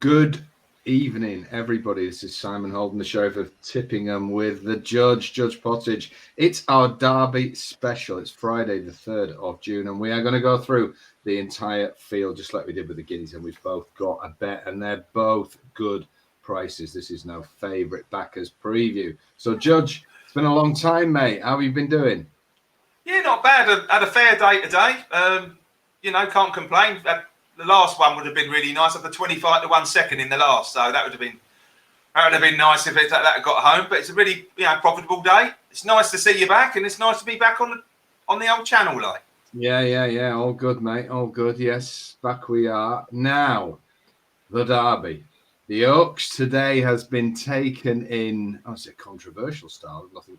Good evening, everybody. This is Simon Holden, the Sheriff of Tippingham, with the Judge Pottage. It's our Derby special. It's Friday, the 3rd of June, and we are going to go through the entire field, just like we did with the Guineas, and we've both got a bet, and they're both good prices. This is no favourite backers preview. So, Judge, it's been a long time, mate. How have you been doing? Yeah, not bad. Had a fair day today. Can't complain. The last one would have been really nice. At the 25 to 1 second in the last, so that would have been nice if that had got home. But it's a really profitable day. It's nice to see you back, and it's nice to be back on the old channel, like. Yeah. All good, mate. All good. Yes, back we are now. The Derby. The Oaks today has been taken in. It's a controversial style. Nothing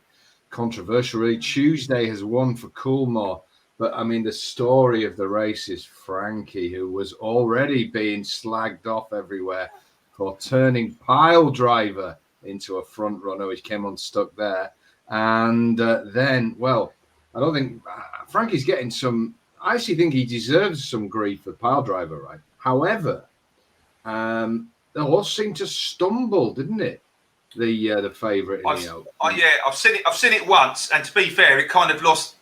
controversial really. Tuesday has won for Coolmore. But, I mean, the story of the race is Frankie, who was already being slagged off everywhere for turning Pile Driver into a front runner, which came unstuck there. And then, well, I don't think Frankie's getting some. I actually think he deserves some grief for Pile Driver, right? However, the horse seemed to stumble, didn't it? The favourite in the Oaks. I've seen it once, and to be fair, it kind of lost.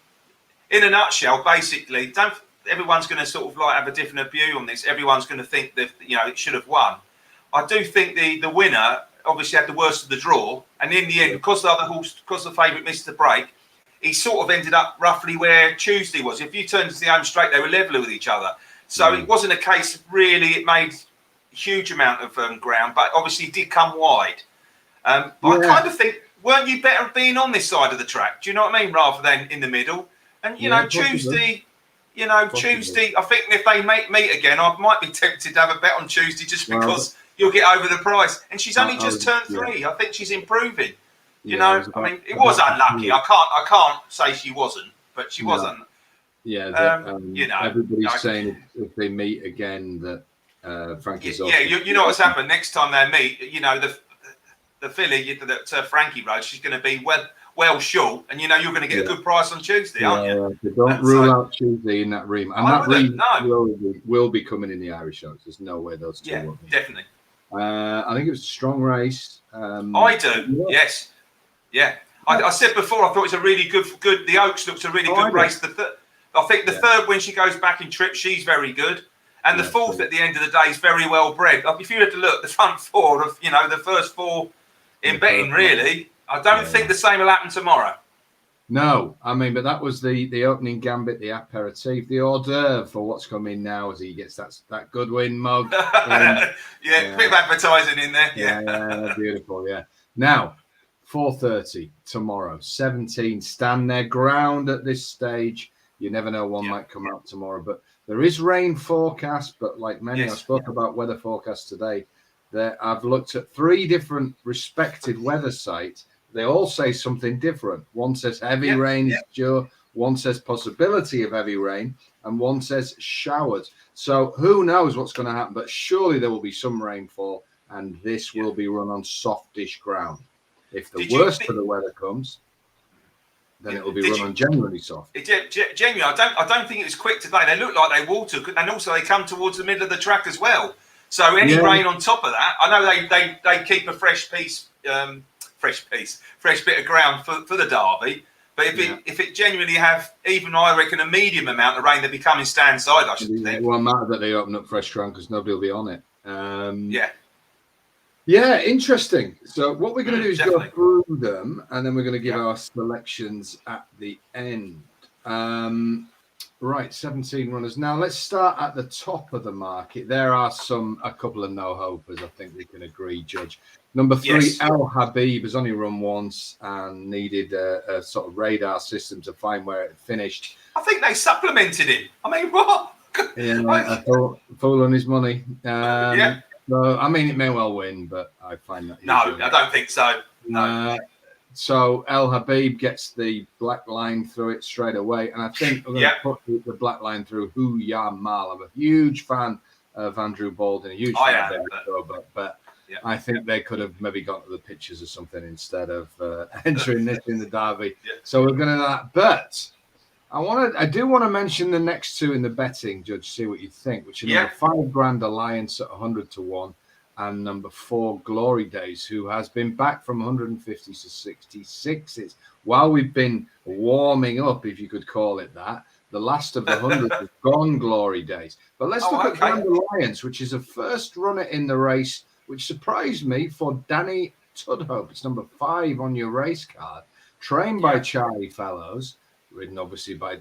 In a nutshell, basically, everyone's going to sort of like have a different view on this. Everyone's going to think that it should have won. I do think the winner obviously had the worst of the draw, and in the end, because the favourite missed the break, he sort of ended up roughly where Tuesday was. If you turned to the home straight, they were level with each other. So it wasn't a case of really it made a huge amount of ground, but obviously it did come wide. But I kind of think, weren't you better being on this side of the track? Do you know what I mean? Rather than in the middle. And Tuesday, Tuesday. I think if they meet again, I might be tempted to have a bet on Tuesday just because you'll get over the price. And she's only just turned 3. I think she's improving. It was unlucky. I can't say she wasn't, but she wasn't. Yeah, everybody's saying if they meet again that Frankie's off. Yeah, you know what's happened next time they meet. The filly that Frankie rode, she's going to be well short, and you're going to get a good price on Tuesday, aren't you? Yeah. Don't rule out Tuesday in that ream. And that ream will be coming in the Irish Oaks. There's no way those two will be. Definitely. I think it was a strong race. I do, yes. Yeah. I said before, I thought it was a really good. The Oaks looks a really good race. I think the third, when she goes back in trip, she's very good. And the fourth at the end of the day is very well bred. If you had to look, the front four of, the first 4 in betting, really. I don't think the same will happen tomorrow. No, but that was the opening gambit, the aperitif, the hors d'oeuvre for what's coming now as he gets that Goodwin mug. A bit of advertising in there. Yeah, beautiful, yeah. Now, 4:30 tomorrow, 17 stand their ground at this stage. You never know, one might come out tomorrow, but there is rain forecast, but like many, I spoke about weather forecasts today, that I've looked at 3 different respected weather sites. They all say something different. One says heavy rain is due, one says possibility of heavy rain, and one says showers. So who knows what's going to happen, but surely there will be some rainfall, and this will be run on softish ground. If the worst of the weather comes, then it will be run on genuinely soft. Genuinely, I don't think it was quick today. They look like they water, and also they come towards the middle of the track as well. So any rain on top of that, I know they keep a fresh bit of ground for the Derby. But if it genuinely have even, I reckon, a medium amount of rain, they'll be coming stand side, I should think. It won't matter that they open up fresh ground because nobody will be on it. Yeah, interesting. So what we're going to do is go through them, and then we're going to give our selections at the end. Right, 17 runners. Now, let's start at the top of the market. There are a couple of no-hopers, I think we can agree, Judge. Number 3, El Habib has only run once and needed a sort of radar system to find where it finished. I think they supplemented him. What? I thought, fool on his money. So, it may well win, but I find that... No, I don't think so. No. So El Habib gets the black line through it straight away, and I think we're going to put the black line through Hu Ya Mal. I'm a huge fan of Andrew Baldwin, a huge fan of Westover, but I think they could have maybe got to the pictures or something instead of entering this in the Derby. So we're going to that, but I do want to mention the next 2 in the betting, Judge. See what you think. Which are number 5 Grand Alliance at 100 to 1, and number 4, Glory Days, who has been back from 150 to 66s. While we've been warming up, if you could call it that, the last of the 100 has gone, Glory Days. But let's look at Grand Alliance, which is a first runner in the race, which surprised me for Danny Tudhope. It's number 5 on your race card. Trained by Charlie Fellows, ridden obviously by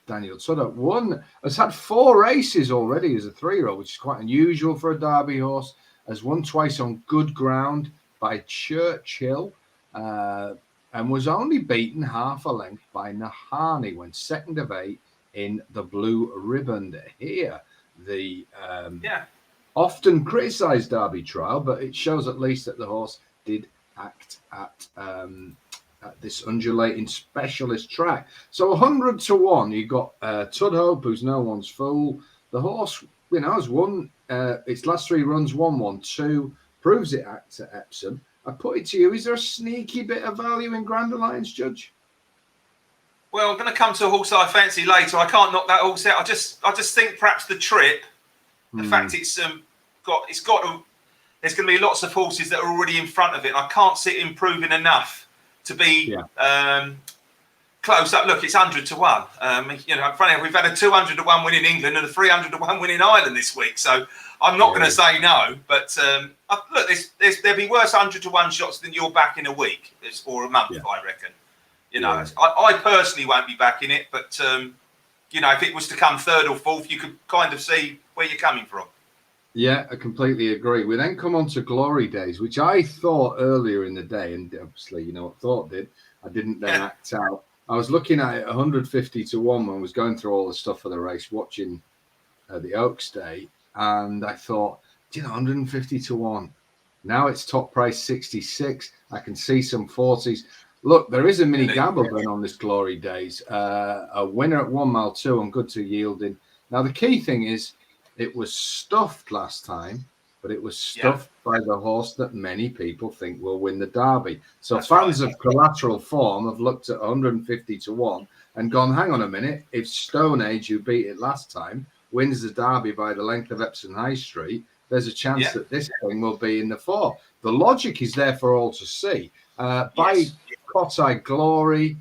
Daniel Tudhope. Has had 4 races already as a 3-year-old, which is quite unusual for a Derby horse. Has won twice on good ground by Churchill, and was only beaten half a length by Nahani when 2nd of 8 in the Blue Ribbon here. The often criticised Derby trial, but it shows at least that the horse did act at this undulating specialist track. So 100 to 1, you got Tudhope, who's no one's fool. The horse, has won its last 3 runs, 1-1-2, proves it at Epsom. I put it to you, is there a sneaky bit of value in Grand Alliance, Judge? Well, I'm going to come to a horse I fancy later. I can't knock that horse out. I just think perhaps the trip, the fact there's going to be lots of horses that are already in front of it. And I can't see it improving enough to be close up. Look, it's 100 to 1. Funny, we've had a 200 to 1 win in England and a 300 to 1 win in Ireland this week. So I'm not going to say no. But look, there'll be worse 100 to 1 shots than you're back in a week or a month, I reckon. I personally won't be back in it. But, if it was to come 3rd or 4th, you could kind of see where you're coming from. Yeah, I completely agree. We then come on to Glory Days, which I thought earlier in the day, and obviously, what thought did. I didn't then act out. I was looking at it 150 to 1 when I was going through all the stuff for the race, watching the Oaks Day, and I thought, 150 to 1. Now it's top price 66. I can see some 40s. Look, there is a mini gamble going on this Glory Days. A winner at 1 mile 2 on good to yielding. Now, the key thing is, it was stuffed last time, but it was stuffed by the horse that many people think will win the Derby. So fans of collateral form have looked at 150 to 1 and gone, hang on a minute, if Stone Age, who beat it last time, wins the Derby by the length of Epsom High Street, there's a chance that this thing will be in the 4. The logic is there for all to see. By Cotai Glory,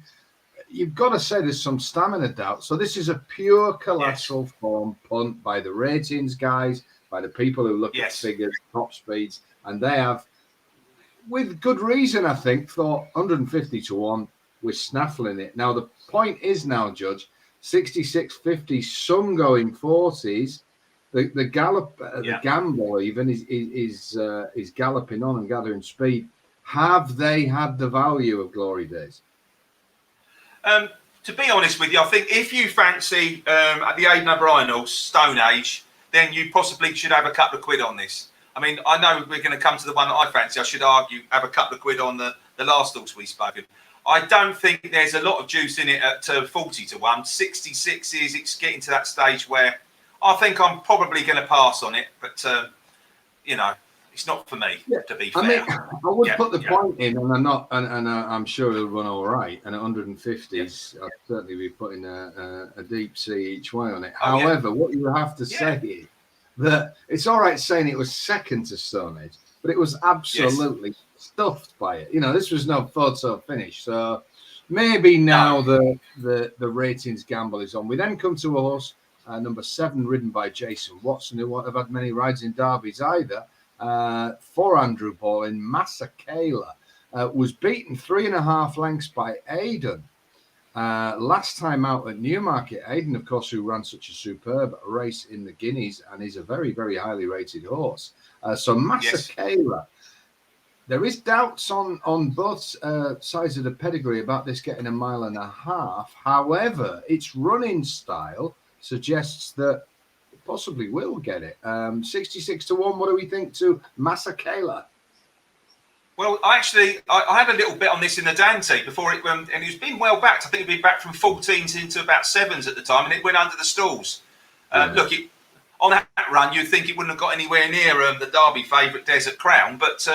you've got to say there's some stamina doubt. So this is a pure collateral form punt by the ratings guys, by the people who look at figures, top speeds, and they have, with good reason, I think, thought 150 to 1, we're snaffling it. Now, the point is now, Judge, 66.50, some going 40s. The gallop, the gamble even is galloping on and gathering speed. Have they had the value of Glory Days? To be honest with you, I think if you fancy at the Aidan O'Brien horse, Stone Age, then you possibly should have a couple of quid on this. I mean, I know we're going to come to the one that I fancy. I should argue have a couple of quid on the last horse we spoke of. I don't think there's a lot of juice in it at 40 to 1. 66 is it's getting to that stage where I think I'm probably going to pass on it. But, it's not for me, to be fair. I mean, I would put the point in, and I'm sure it'll run all right. And at 150s, I'd certainly be putting a deep sea each way on it. However, what you have to say is that it's all right saying it was second to Stone Age, but it was absolutely stuffed by it. This was no photo finish. So maybe now the ratings gamble is on. We then come to a horse, number 7, ridden by Jason Watson, who won't have had many rides in derbies either. For Andrew Ball in Masekela, was beaten 3.5 lengths by Aidan. Last time out at Newmarket, Aidan, of course, who ran such a superb race in the Guineas and is a very, very highly rated horse. So Masekela, there is doubts on both sides of the pedigree about this getting 1.5 miles. However, its running style suggests that possibly will get it. 66 to 1. What do we think to Masekela? Well, I had a little bit on this in the Dante before it went, and it's been well backed. I think it'd been back from 14s into about 7s at the time, and it went under the stalls. Look, on that run, you'd think it wouldn't have got anywhere near the Derby favourite Desert Crown, but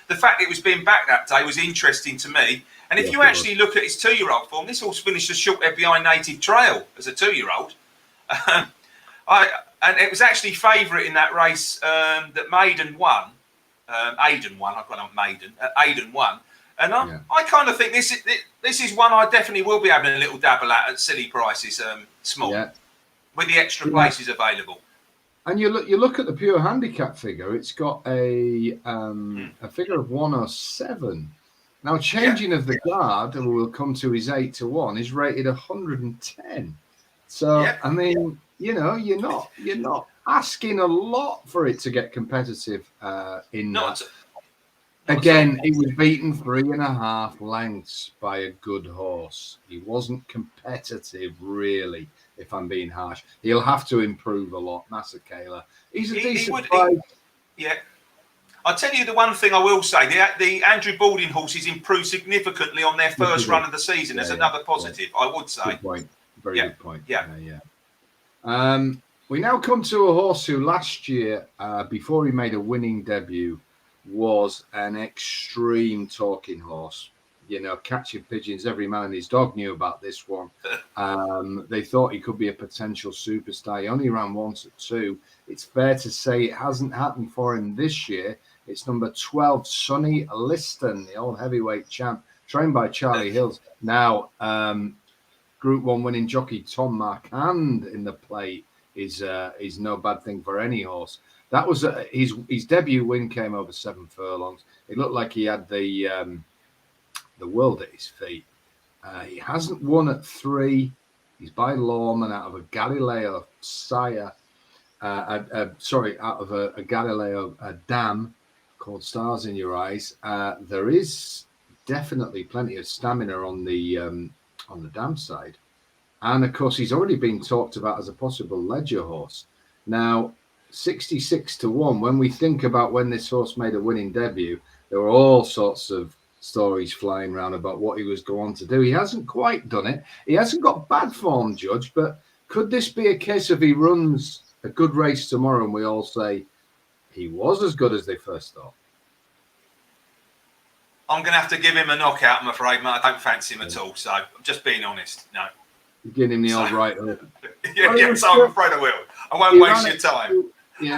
the fact it was being backed that day was interesting to me. And if you actually look at his 2-year-old form, this horse finished a short head behind Native Trail as a 2-year-old. And it was actually favourite in that race that Maiden won. Aidan won. I've got on Maiden. Aidan won. And I kind of think this is one I definitely will be having a little dabble at silly prices, small, with the extra places available. And you look at the pure handicap figure. It's got a figure of 107. Now, changing of the guard, and we'll come to his 8-1, is rated 110. So I mean, you're not asking a lot for it to get competitive in that. Again, he was beaten 3.5 lengths by a good horse. He wasn't competitive, really, if I'm being harsh. He'll have to improve a lot, Masekela. He's a decent price. I'll tell you the one thing I will say. The Andrew Balding horses improved significantly on their first run of the season. There's another positive, I would say. Good point. Very good point. We now come to a horse who last year, before he made a winning debut, was an extreme talking horse. Catching pigeons, every man and his dog knew about this one. They thought he could be a potential superstar. He only ran once at 2. It's fair to say it hasn't happened for him this year. It's number 12, Sonny Liston, the old heavyweight champ, trained by Charlie Hills. Now, Group 1 winning jockey Tom Marquand in the plate is no bad thing for any horse. That was his debut win came over 7 furlongs. It looked like he had the world at his feet. He hasn't won at 3. He's by Lawman out of a Galileo sire. Out of a Galileo dam called Stars in Your Eyes. There is definitely plenty of stamina on the dam side. And of course, he's already been talked about as a possible Ledger horse. Now, 66-1, when we think about when this horse made a winning debut, there were all sorts of stories flying around about what he was going on to do. He hasn't quite done it. He hasn't got bad form, Judge, but could this be a case of he runs a good race tomorrow and we all say he was as good as they first thought? I'm going to have to give him a knockout, I'm afraid, mate. I don't fancy him at all, so I'm just being honest. No. You're giving him the old right hook. Yes, I'm afraid I will. I won't waste your time.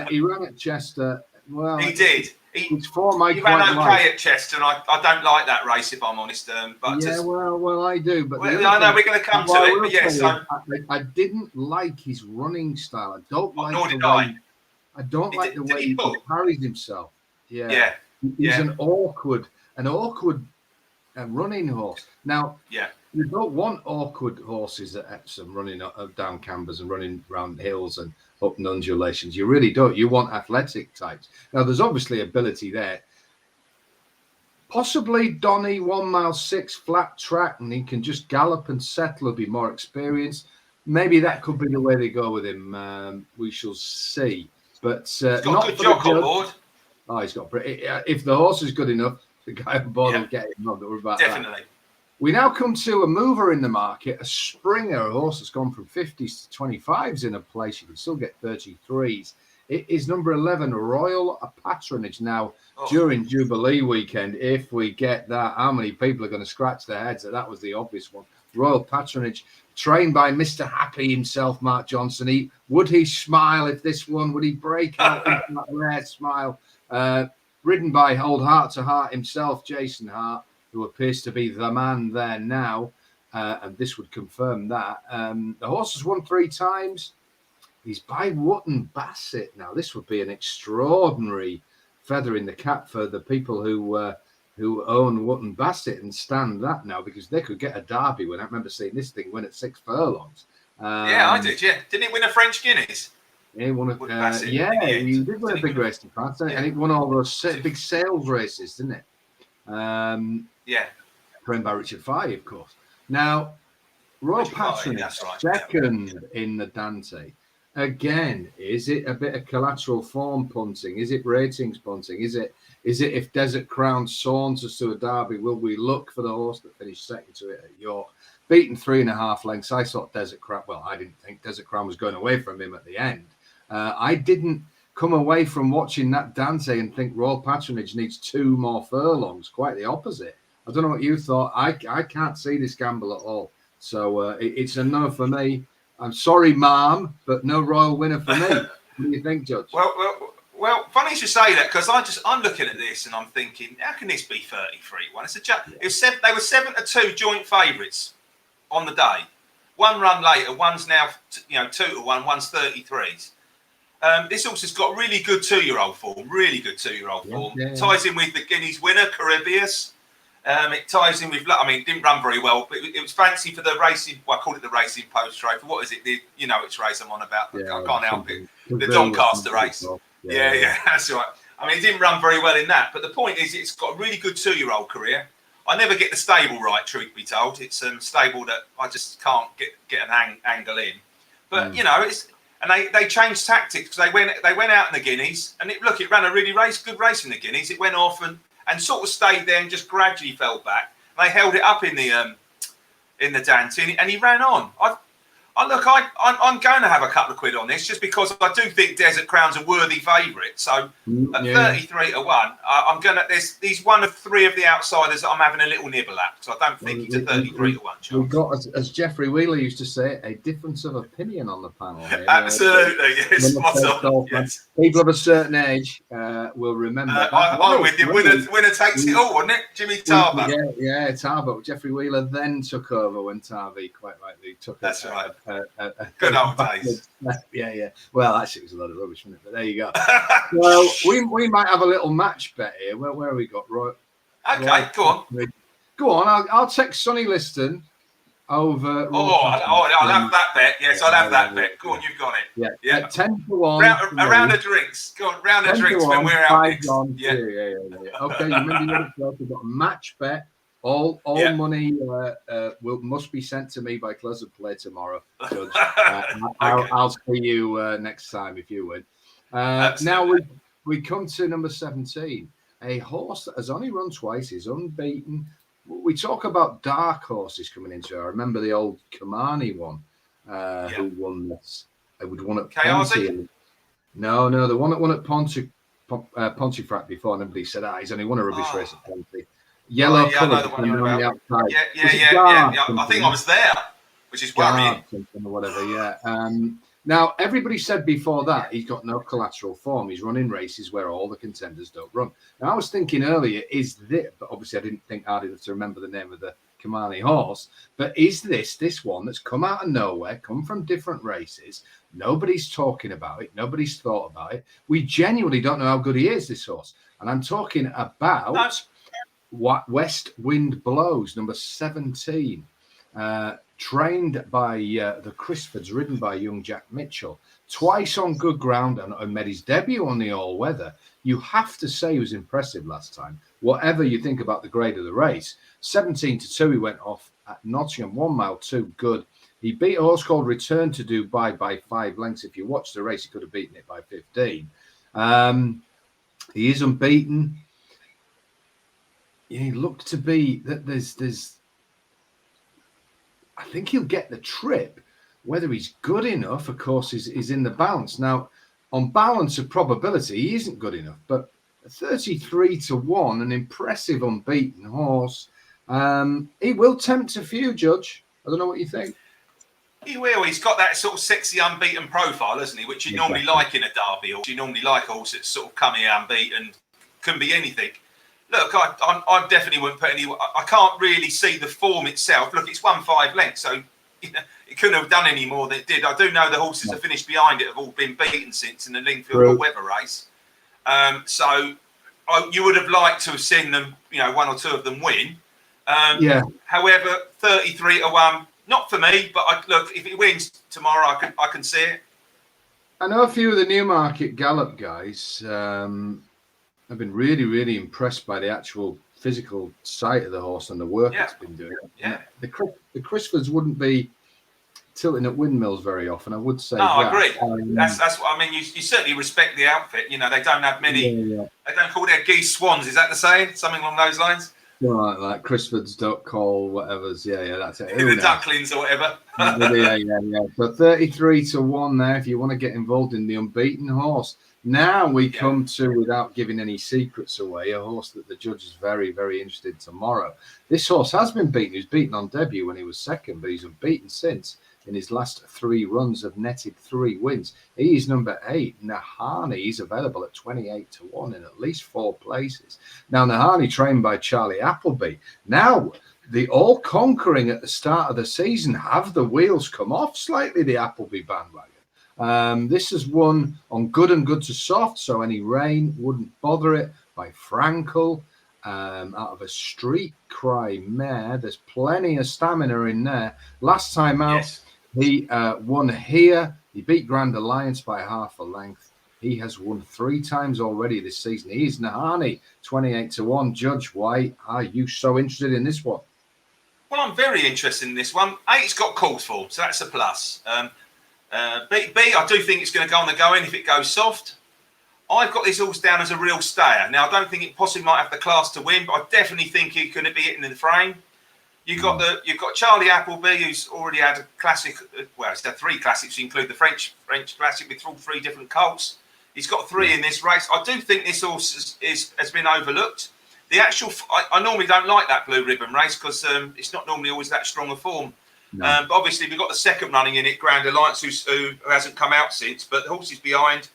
He ran at Chester. Well, he did. He ran okay at Chester, and I don't like that race, if I'm honest. Well, I do. But I know we're going to come to it. But yes, I didn't like his running style. I don't like the way he carries himself. He's an awkward running horse. Now, you don't want awkward horses at Epsom running down cambers and running around hills and up and undulations. You really don't. You want athletic types. Now, there's obviously ability there. Possibly Donny 1 mile 6 flat track, and he can just gallop and settle. He'll be more experienced. Maybe that could be the way they go with him. We shall see. But he's got a good jock on board. Oh, he's got. If the horse is good enough, the guy on board will get him. Not worry about definitely. That. We now come to a mover in the market, a Springer, a horse that's gone from 50s to 25s in a place. You can still get 33s. It is number 11, Royal Patronage. Now, during Jubilee weekend, if we get that, how many people are going to scratch their heads? That was the obvious one. Royal Patronage, trained by Mr. Happy himself, Mark Johnson. Would he smile if this one? Would he break out into that rare smile? Ridden by old Heart to Heart himself, Jason Hart, who appears to be the man there now, and this would confirm that. The horse has won 3 times. He's by Wootton Bassett. Now, this would be an extraordinary feather in the cap for the people who own Wootton Bassett and stand that now, because they could get a derby win. I remember seeing this thing win at 6 furlongs. I did, Didn't he win a French Guineas? He won he did win a big race in France, and it won all those big sales races, didn't it? Trained by Richard Fye, of course. Now, Royal Patronage, second in the Dante. Again, is it a bit of collateral form punting? Is it ratings punting? Is it if Desert Crown saunters to a derby, will we look for the horse that finished second to it at York? Beaten 3.5 lengths. I thought Desert Crown, I didn't think Desert Crown was going away from him at the end. I didn't come away from watching that Dante and think Royal Patronage needs 2 more furlongs. Quite the opposite. I don't know what you thought. I can't see this gamble at all. So it's a no for me. I'm sorry, Ma'am, but no royal winner for me. What do you think, Judge? Well, Well, funny you should say that because I'm looking at this and I'm thinking, how can this be 33-1? They were 7-2 joint favourites on the day. One run later, one's now 2-1, one's 33s. This horse has got really good 2-year-old form, really good 2-year-old form. Yeah. Ties in with the Guineas winner, Caribius. It ties in with, it didn't run very well, but it was fancy for the racing. Well, I call it the Racing Post Trophy. What is it? Which race I'm on about. I can't help it. The Doncaster race. Yeah, that's right. I mean, it didn't run very well in that, but the point is, it's got a really good 2-year-old career. I never get the stable right, truth be told. It's a stable that I just can't get an angle in. But they changed tactics because they went out in the Guineas, and it ran a really good race in the Guineas. It went off and sort of stayed there and just gradually fell back. They held it up in the Dante, and he ran on. I'm going to have a couple of quid on this just because I do think Desert Crown's a worthy favourite. So at 33-1, I'm going to. He's one of 3 of the outsiders that I'm having a little nibble at. So I don't think he's a 33-1 chance. We've got, as Geoffrey Wheeler used to say, a difference of opinion on the panel here. Absolutely, yes. Yes. People of a certain age will remember. I'm with you. Winner takes it all, wasn't it? Jimmy Tarbuck. Yeah, Tarbuck. Geoffrey Wheeler then took over when Tarvey quite rightly took it. That's right. Good old days. Yeah. Well, actually, it was a lot of rubbish, wasn't it? But there you go. Well, we might have a little match bet here. Where have we got? Right. Okay, go on. Go on. I'll text Sonny Liston over. I'll have that bet. Yes, I'll have that bet. Go on, you've got it. Yeah. 10-1. A round of drinks. Go on, round of drinks when we're out next. Yeah. Okay, remember we've got a match bet. All money must be sent to me by close of play tomorrow, Judge. I'll see you next time if you win. Now we come to number 17, a horse that has only run twice, is unbeaten. We talk about dark horses coming into it. I remember the old Kamani one who won this. Who won at Ponty. No, the one that won at Pontefract before. Nobody said, he's only won a rubbish race at Ponty. Yellow colour on the outside. Yeah. I think I was there, which is worrying. Or whatever, now, everybody said before that he's got no collateral form. He's running races where all the contenders don't run. Now, I was thinking earlier, but obviously I didn't think hard enough to remember the name of the Kamani horse, but is this one that's come out of nowhere, come from different races? Nobody's talking about it. Nobody's thought about it. We genuinely don't know how good he is, this horse. And I'm talking about... West Wind Blows, number 17, trained by the Crisfords, ridden by young Jack Mitchell, twice on good ground and made his debut on the all-weather. You have to say he was impressive last time, whatever you think about the grade of the race. 17-2, he went off at Nottingham, 1 mile, 2 good. He beat a horse called Return to Dubai by 5 lengths. If you watch the race, he could have beaten it by 15. He is unbeaten. He looked to be that there's I think he'll get the trip. Whether he's good enough, of course, is in the balance. Now, on balance of probability, he isn't good enough, but 33-1, an impressive unbeaten horse. He will tempt a few, Judge. I don't know what you think. He will. He's got that sort of sexy unbeaten profile, hasn't he? Which you normally like in a derby, or you normally like a horse that's sort of come here unbeaten, can be anything. Look, I definitely wouldn't put any. I can't really see the form itself. Look, it's won 5 lengths, so it couldn't have done any more than it did. I do know the horses that finished behind it have all been beaten since in the Lingfield or Weather race. So you would have liked to have seen them, 1 or 2 of them win. However, 33-1, not for me. But look, if it wins tomorrow, I can see it. I know a few of the Newmarket Gallop guys. I've been really, really impressed by the actual physical sight of the horse and the work it's been doing. Yeah. The Crisfords wouldn't be tilting at windmills very often, I would say. No, I agree. That's what I mean. You certainly respect the outfit. They don't have many. They don't call their geese swans. Is that the saying? Something along those lines. Right, like Crisfords duck call, whatever's. Yeah, that's it. The ducklings or whatever. yeah. So 33-1 there if you want to get involved in the unbeaten horse. Now we come to, without giving any secrets away, a horse that the judge is very, very interested in tomorrow. This horse has been beaten. He was beaten on debut when he was second, but he's unbeaten since. in his last 3 runs have netted 3 wins. He's number 8. Nahani is available at 28-1 in at least 4 places. Now, Nahani trained by Charlie Appleby. Now, the all-conquering at the start of the season, have the wheels come off slightly, the Appleby bandwagon? This is won on good and good to soft, so any rain wouldn't bother it, by Frankel. Out of a street cry mare. There's plenty of stamina in there. Last time out, Yes. he won here. He beat Grand Alliance by half a length. He has won 3 times already this season. He's Nahani, 28-1. Judge, why are you so interested in this one? Well, I'm very interested in this one. A, it's got calls for, so that's a plus. B, I do think it's going to go on the going if it goes soft. I've got this horse down as a real stayer. Now, I don't think it possibly might have the class to win, but I definitely think he's going to be hitting in the frame. You've got Charlie Appleby, who's already had a classic. Well, he's had 3 classics, include the French classic with all 3 different colts. He's got 3 in this race. I do think this horse has been overlooked. The actual, I normally don't like that blue ribbon race because it's not normally always that strong a form. No. But obviously, we've got the second running in it, Grand Alliance, who hasn't come out since. But the horses behind.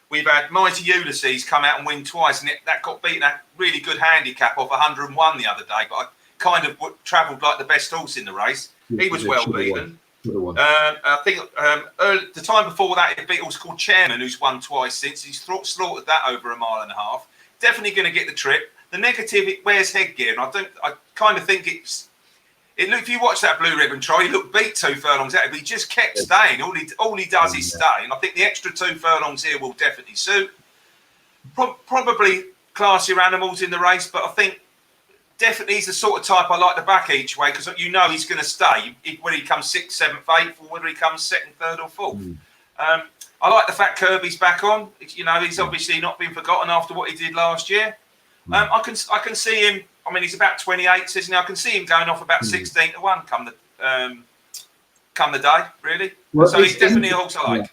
We've had Mighty Ulysses come out and win twice, and that got beaten at really good handicap of 101 the other day. But I kind of travelled like the best horse in the race. He was well beaten. I think the time before that, he beat a horse called Chairman, who's won twice since. He's slaughtered that over 1.5 miles. Definitely going to get the trip. The negative, it wears headgear, and I kind of think if you watch that blue ribbon try, he looked beat 2 furlongs out, but he just kept staying. All he does is stay. And I think the extra 2 furlongs here will definitely suit. Probably classier animals in the race, but I think definitely he's the sort of type I like to back each way because you know he's going to stay, whether he comes 6th, 7th, 8th, or whether he comes 2nd, 3rd, or 4th. I like the fact Kirby's back on. You know, he's obviously not been forgotten after what he did last year. I can see him. I mean, he's about 28, says now. I can see him going off about 16-1 come the day, really. Well, so he's definitely a horse I like.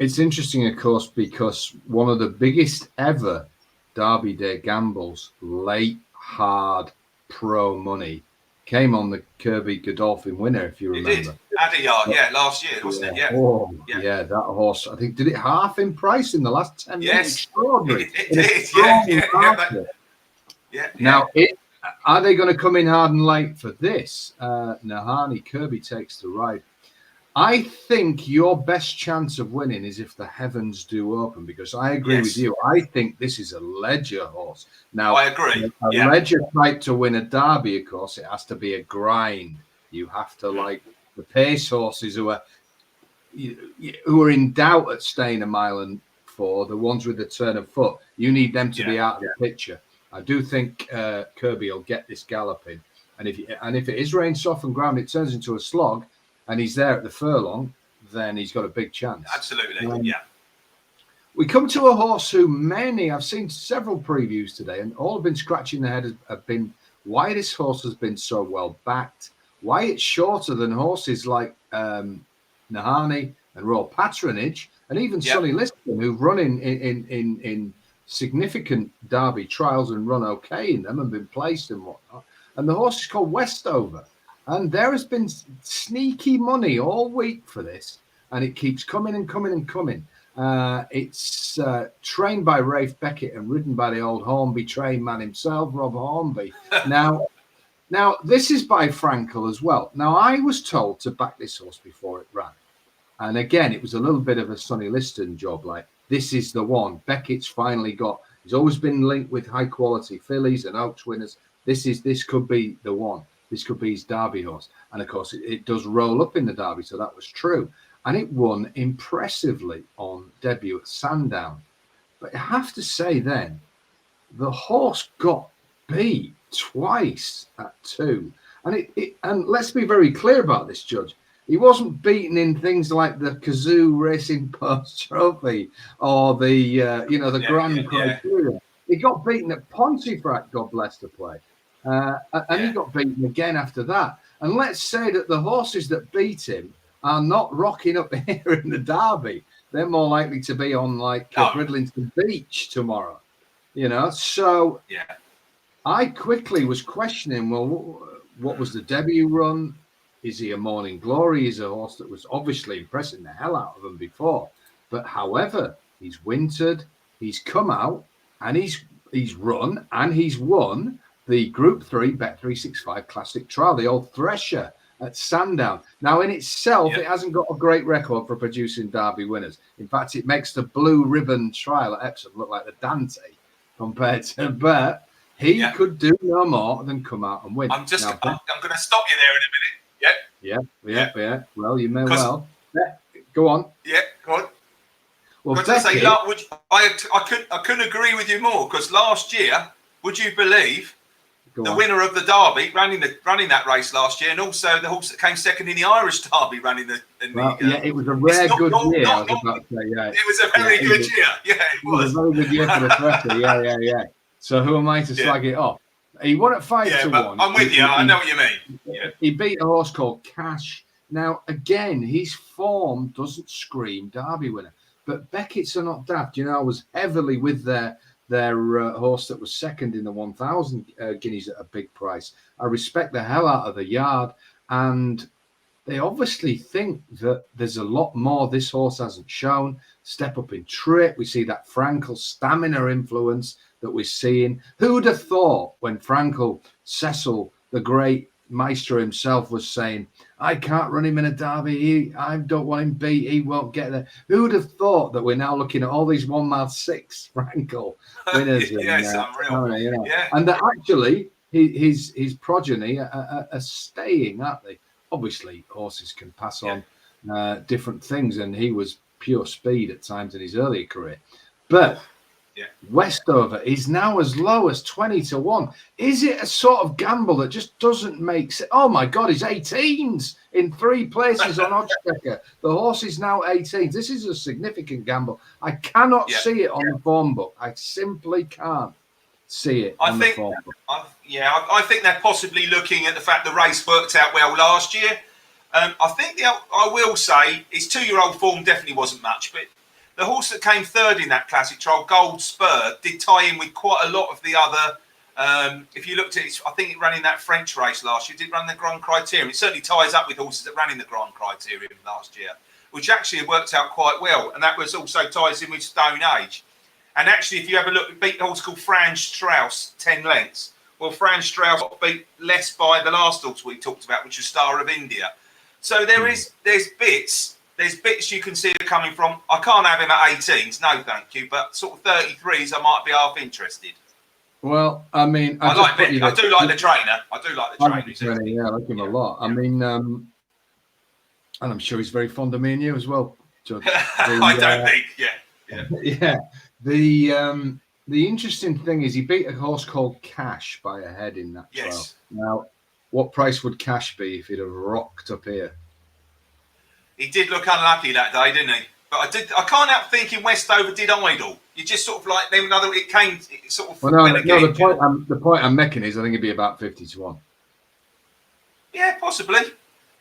It's interesting, of course, because one of the biggest ever Derby Day gambles, late, hard, pro money, came on the Kirby Godolphin winner, if you remember. It did. Adiyard, last year, wasn't it? Yeah. Oh, yeah, that horse. I think, did it half in price in the last 10 minutes? Extraordinary. It did, yeah. Now, are they going to come in hard and late for this? Nahani, Kirby takes the ride. I think your best chance of winning is if the heavens do open, because I agree with you. I think this is a ledger horse. Now, I agree. A ledger type to win a derby, of course, it has to be a grind. You have to like the pace horses who are in doubt at staying 1 mile and 4, the ones with the turn of foot. You need them to be out of the picture. I do think Kirby will get this galloping, and if it is rain softened ground, it turns into a slog, and he's there at the furlong, then he's got a big chance. Absolutely, We come to a horse who I've seen several previews today, and all have been scratching their head have been why this horse has been so well backed, why it's shorter than horses like Nahani and Royal Patronage, and even Sonny Liston, who've run in significant Derby trials and run okay in them and been placed and whatnot. And the horse is called Westover. And there has been sneaky money all week for this. And it keeps coming and coming and coming. It's trained by Rafe Beckett and ridden by the old Hornby train man himself, Rob Hornby. Now, this is by Frankel as well. Now, I was told to back this horse before it ran. And again, it was a little bit of a Sonny Liston job, like, this is the one. Beckett's finally got. He's always been linked with high quality fillies and Oaks winners. This could be the one. This could be his Derby horse. And of course, it does roll up in the Derby, so that was true. And it won impressively on debut at Sandown. But I have to say then, the horse got beat twice at 2. And let's be very clear about this, Judge. He wasn't beaten in things like the Kazoo Racing Post Trophy or the Grand Criteria. He got beaten at Pontefract, God bless the play. And he got beaten again after that. And let's say that the horses that beat him are not rocking up here in the Derby. They're more likely to be on Bridlington Beach tomorrow. So I quickly was questioning, well, what was the debut run? Is he a morning glory? He's a horse that was obviously impressing the hell out of them before. But however, he's wintered, he's come out, and he's run and he's won the Group 3 Bet365 Classic Trial, the old Thresher at Sandown. Now, in itself, it hasn't got a great record for producing Derby winners. In fact, it makes the Blue Ribbon Trial at Epsom look like the Dante compared to Bert. He could do no more than come out and win. I'm going to stop you there in a minute. Yeah. Well, you may well. Go on. Yeah, go on. Well, Becky, I couldn't agree with you more, because last year, would you believe, the winner of the Derby running that race last year, and also the horse that came second in the Irish Derby running it was a rare good year. I was about to say, it was a very good year. Yeah, it was a very good year for the Thresher. Yeah. So who am I to slag it off? He won at 5-1. I'm with you. I know what you mean. Yeah. He beat a horse called Cash. Now, again, his form doesn't scream Derby winner. But Beckett's are not daft. I was heavily with their horse that was second in the 1,000 guineas at a big price. I respect the hell out of the yard. And they obviously think that there's a lot more this horse hasn't shown. Step up in trip. We see that Frankel stamina influence that we're seeing. Who'd have thought when Frankel, Cecil, the great maestro himself, was saying, I can't run him in a Derby. I don't want him beat. He won't get there. Who'd have thought that we're now looking at all these 1 mile 6 Frankel winners? Yes, unreal. And that actually his progeny are staying, aren't they? Obviously, horses can pass on different things, and he was pure speed at times in his earlier career. But Westover is now as low as 20-1. Is it a sort of gamble that just doesn't make sense? Oh my God, he's 18s in 3 places on Oddschecker. The horse is now 18s. This is a significant gamble. I cannot see it on the form book. I simply can't see it on the form book. I think they're possibly looking at the fact the race worked out well last year. I will say his 2-year-old form definitely wasn't much, but the horse that came third in that classic trial, Gold Spur, did tie in with quite a lot of the other. If you looked at it, I think it ran in that French race last year. It did run the Grand Criterium. It certainly ties up with horses that ran in the Grand Criterium last year, which actually worked out quite well. And that was also ties in with Stone Age. And actually, if you have a look, it beat a horse called Franz Strauss 10 lengths. Well, Franz Strauss got beat less by the last horse we talked about, which was Star of India. So there's bits you can see it coming from. I can't have him at 18s, no thank you, but sort of 33s I might be half interested. Well, I mean, I do like the trainer. Yeah, I like him a lot. I mean, and I'm sure he's very fond of me and you as well, Judge. I don't think, The interesting thing is he beat a horse called Cash by a head in that trial. Now, what price would Cash be if he'd have rocked up here? He did look unlucky that day, didn't he? But I can't help thinking Westover did idle. You just sort of like it sort of. Well, the point I'm making is I think it'd be about 50-1. Yeah, possibly.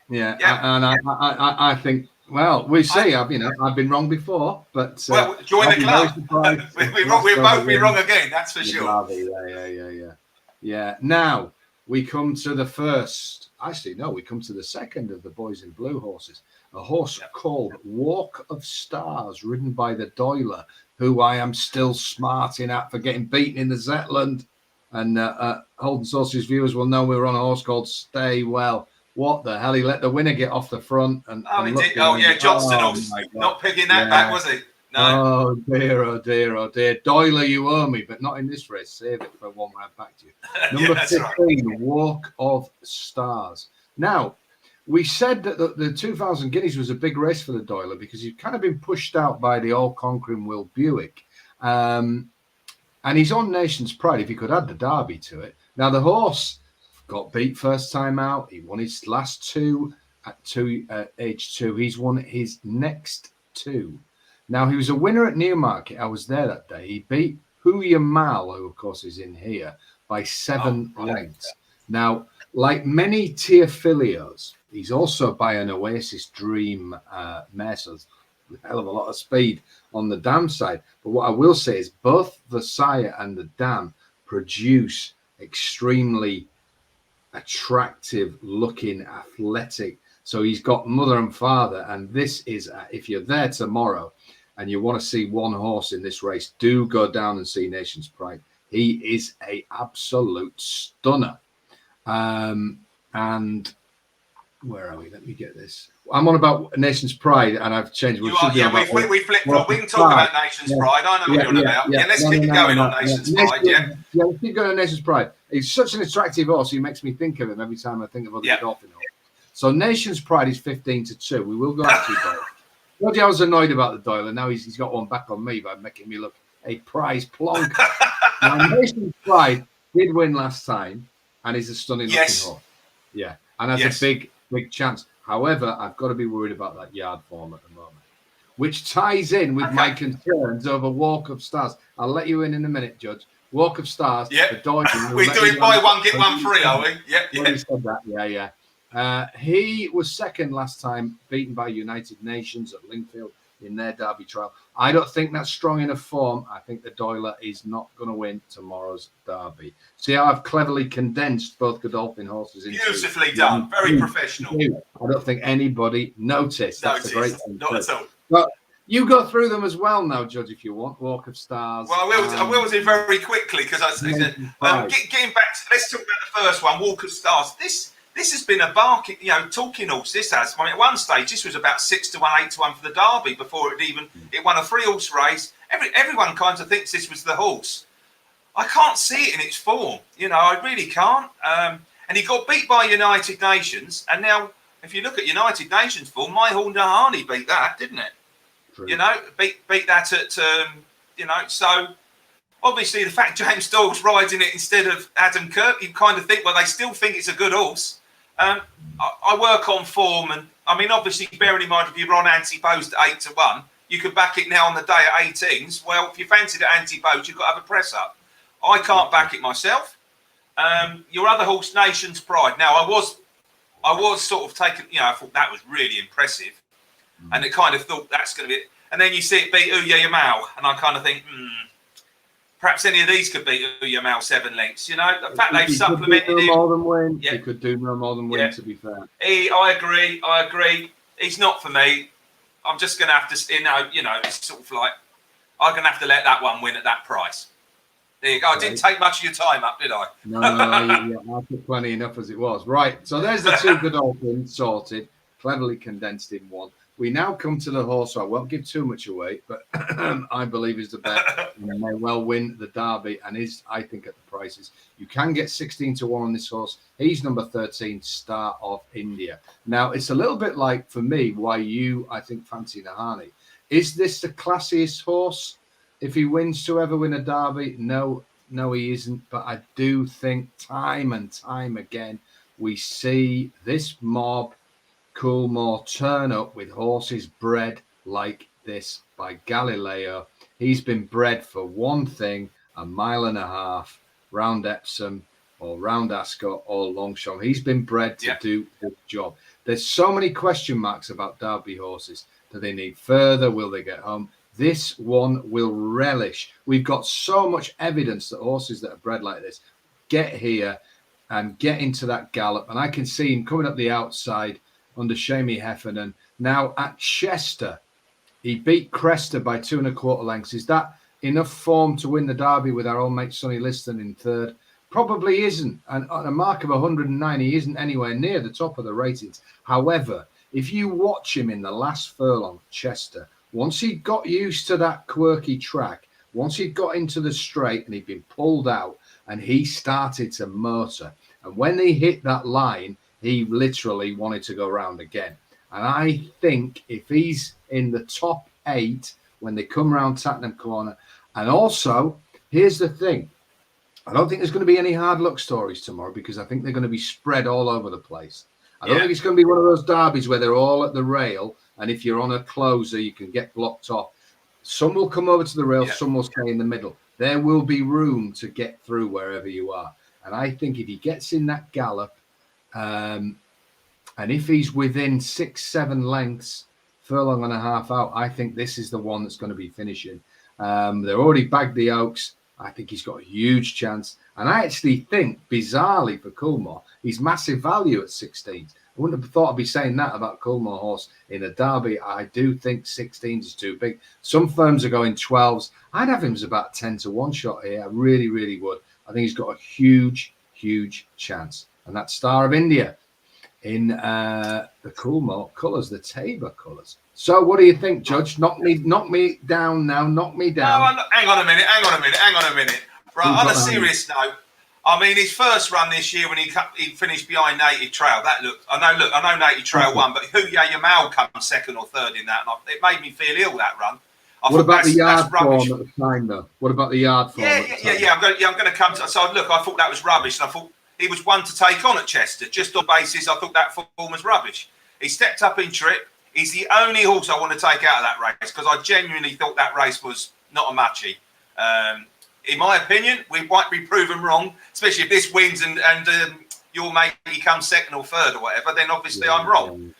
Yeah. And I think. Well, we see. I've been wrong before, but join the club. We'll both be wrong again. That's for sure. Yeah. Now we come to the first. Actually, no, we come to the second of the Boys in Blue horses. A horse called Walk of Stars, ridden by the Doiler, who I am still smarting at for getting beaten in the Zetland. And Holden Sausage's viewers will know we were on a horse called Stay Well. What the hell? He let the winner get off the front. Johnston not picking that back, was he? No. Oh dear. Doiler, you owe me, but not in this race. Save it for one round back to you. Number 15, right. Walk of Stars. Now, we said that the 2,000 guineas was a big race for the Doiler because he'd kind of been pushed out by the all-conquering Will Buick. And he's on Nation's Pride if he could add the Derby to it. Now, the horse got beat first time out. He won his last two at age 2. He's won his next 2. Now, he was a winner at Newmarket. I was there that day. He beat Huya Mal, who, of course, is in here, by 7 lengths. Now, like many Teofilios, he's also by an Oasis Dream mare, so there's a hell of a lot of speed on the dam side. But what I will say is both the sire and the dam produce extremely attractive looking, athletic. So he's got mother and father. And this is, if you're there tomorrow and you want to see one horse in this race, do go down and see Nation's Pride. He is a absolute stunner. And where are we? Let me get this. I'm on about Nation's Pride, and I've changed. We flip flop. We can talk about Nation's Pride. I know what you're on about. Yeah, let's keep going on Nation's Pride. Yeah, let's keep going on Nation's Pride. He's such an attractive horse. He makes me think of him every time I think of other Godolphin horse. So Nation's Pride is 15-2. We will go out to Doyle. Bloody, I was annoyed about the Doyle, and now he's got one back on me by making me look a prize plonk. Now, Nation's Pride did win last time, and he's a stunning looking horse. Yeah, and has a big chance. However, I've got to be worried about that yard form at the moment, which ties in with my concerns over Walk of Stars. I'll let you in a minute, Judge. Walk of Stars. Yeah, we're doing buy one get one free, are we? Yeah. Said that. Yeah. He was second last time, beaten by United Nations at Lingfield in their Derby trial. I don't think that's strong enough form. I think the Doyler is not going to win tomorrow's Derby. See how I've cleverly condensed both Godolphin horses into... Beautifully done. Very professional. I don't think anybody noticed. That's a great thing. Not at all. But you go through them as well now, Judge, if you want. Walk of Stars. Well, I will do very quickly because getting back to, let's talk about the first one, Walk of Stars. This has been a barking, talking horse. This has. I mean, at one stage, this was about 6-1, 8-1 for the Derby before it won a 3-horse race. Everyone kind of thinks this was the horse. I can't see it in its form. I really can't. And he got beat by United Nations. And now, if you look at United Nations form, my horse Nahani beat that, didn't it? True. Beat that at, so obviously the fact James Doyle's riding it instead of Adam Kirk, you kind of think, well, they still think it's a good horse. I work on form, and I mean, obviously, bearing in mind if you're on anti-post at 8-1, you could back it now on the day at 18s. Well, if you fancied it anti-post, you've got to have a press up. I can't back it myself. Your other horse, Nation's Pride. Now, I was sort of taken. I thought that was really impressive, and it kind of thought that's going to be it. And then you see it beat Ouya Yamal, and I kind of think, perhaps any of these could beat Ouya Yamal 7 lengths. The fact they've supplemented him. More than win. He could do no more than win, to be fair. I agree. He's not for me. I'm just going to have to, it's sort of like, I'm going to have to let that one win at that price. There you go. I didn't take much of your time up, did I? No, I took plenty enough as it was. Right, so there's the two Godolphins sorted, cleverly condensed in one. We now come to the horse, so I won't give too much away, but I believe is the bet and may well win the Derby and is, I think, at the prices. You can get 16-1 on this horse. He's number 13, Star of India. Now, it's a little bit like, for me, why you, I think, fancy Nahani. Is this the classiest horse if he wins to ever win a Derby? No, he isn't. But I do think time and time again, we see this mob Coolmore turn up with horses bred like this by Galileo. He's been bred for one thing, 1.5 miles round Epsom or round Ascot or Longchamp. He's been bred to do the job. There's so many question marks about Derby horses. Do they need further? Will they get home? This one will relish. We've got so much evidence that horses that are bred like this get here and get into that gallop. And I can see him coming up the outside under Shamie Heffernan. Now at Chester, he beat Cresta by 2 1/4 lengths. Is that enough form to win the Derby with our old mate Sonny Liston in third? Probably isn't. And on a mark of 109, he isn't anywhere near the top of the ratings. However, if you watch him in the last furlong, Chester, once he got used to that quirky track, once he got into the straight and he'd been pulled out and he started to motor, and when he hit that line, he literally wanted to go round again. And I think if he's in the top 8 when they come round Tattenham Corner, and also, here's the thing, I don't think there's going to be any hard luck stories tomorrow because I think they're going to be spread all over the place. I don't think it's going to be one of those derbies where they're all at the rail, and if you're on a closer, you can get blocked off. Some will come over to the rail, some will stay in the middle. There will be room to get through wherever you are. And I think if he gets in that gallop, and if he's within 6-7 lengths, furlong and a half out, I think this is the one that's going to be finishing. They're already bagged the Oaks. I think he's got a huge chance. And I actually think, bizarrely for Coolmore, he's massive value at 16. I wouldn't have thought I'd be saying that about Coolmore horse in a derby. I do think 16s is too big. Some firms are going 12s. I'd have him as about 10 to 1 shot here. I really, really would. I think he's got a huge, huge chance. And that's Star of India in the Coolmore colours, the Tabor colours. So what do you think, Judge? Knock me down now. Knock me down. No, hang on a minute. Right, on a serious note, I mean, his first run this year when he finished behind Native Trail, I know Native Trail won, but Huya Yamal come second or third in that, and it made me feel ill, that run. What about the yard form at the time, though? What about the yard form? Yeah. I'm going to come to. So look, I thought that was rubbish, and I thought he was one to take on at Chester. Just on basis, I thought that form was rubbish. He stepped up in trip. He's the only horse I want to take out of that race because I genuinely thought that race was not a matchy. In my opinion, we might be proven wrong, especially if this wins and your mate becomes second or third or whatever. Then obviously I'm wrong.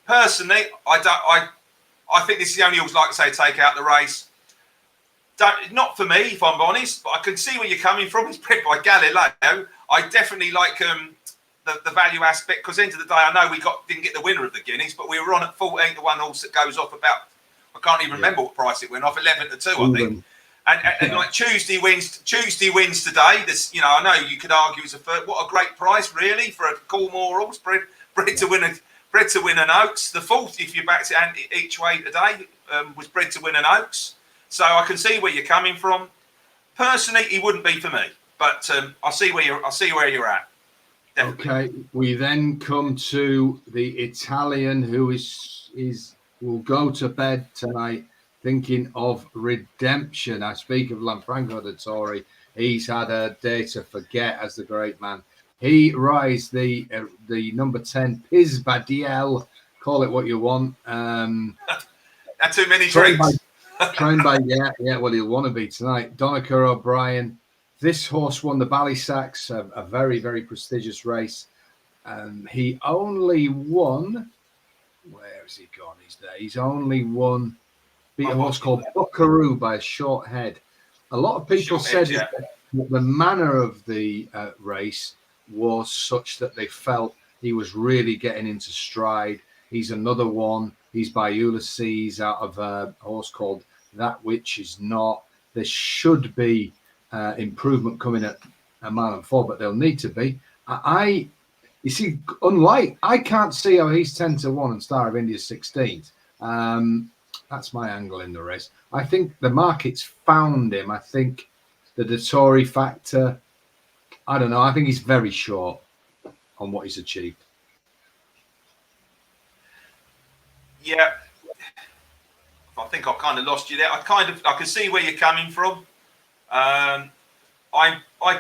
Personally, I think this is the only horse, like I say, take out the race. Not for me, if I'm honest, but I can see where you're coming from. It's bred by Galileo. I definitely like the value aspect because, end of the day, I know we didn't get the winner of the Guineas, but we were on at 14 to 1 horse that goes off about, I can't even remember what price it went off, 11 to 2, I think. And like Tuesday wins today. This, I know you could argue it's what a great price really for a Coolmore horse bred to win an Oaks. The fourth, if you backed it each way today, was bred to win an Oaks. So I can see where you're coming from. Personally, he wouldn't be for me, but I see where you're at. Definitely. Okay, we then come to the Italian who will go to bed tonight thinking of redemption. I speak of Lanfranco de Torre. He's had a day to forget, as the great man. He rides the number 10 Piz Badiel. Call it what you want. Not too many drinks. Trained by well, he'll want to be tonight. Donica O'Brien. This horse won the Ballysacks, a very, very prestigious race. He only won. Where has he gone? He's there. He's only won. Beat a horse called Buckaroo by a short head. A lot of people said that the manner of the race was such that they felt he was really getting into stride. He's another one. He's by Ulysses out of a horse called That Which Is Not. There should be improvement coming at a mile and 4, but they'll need to be. You see, I can't see how he's 10 to 1 and Star of India 16th. That's my angle in the race. I think the market's found him. I think the Dettori factor, I don't know. I think he's very short on what he's achieved. Yeah. I think I kind of lost you there. I can see where you're coming from. I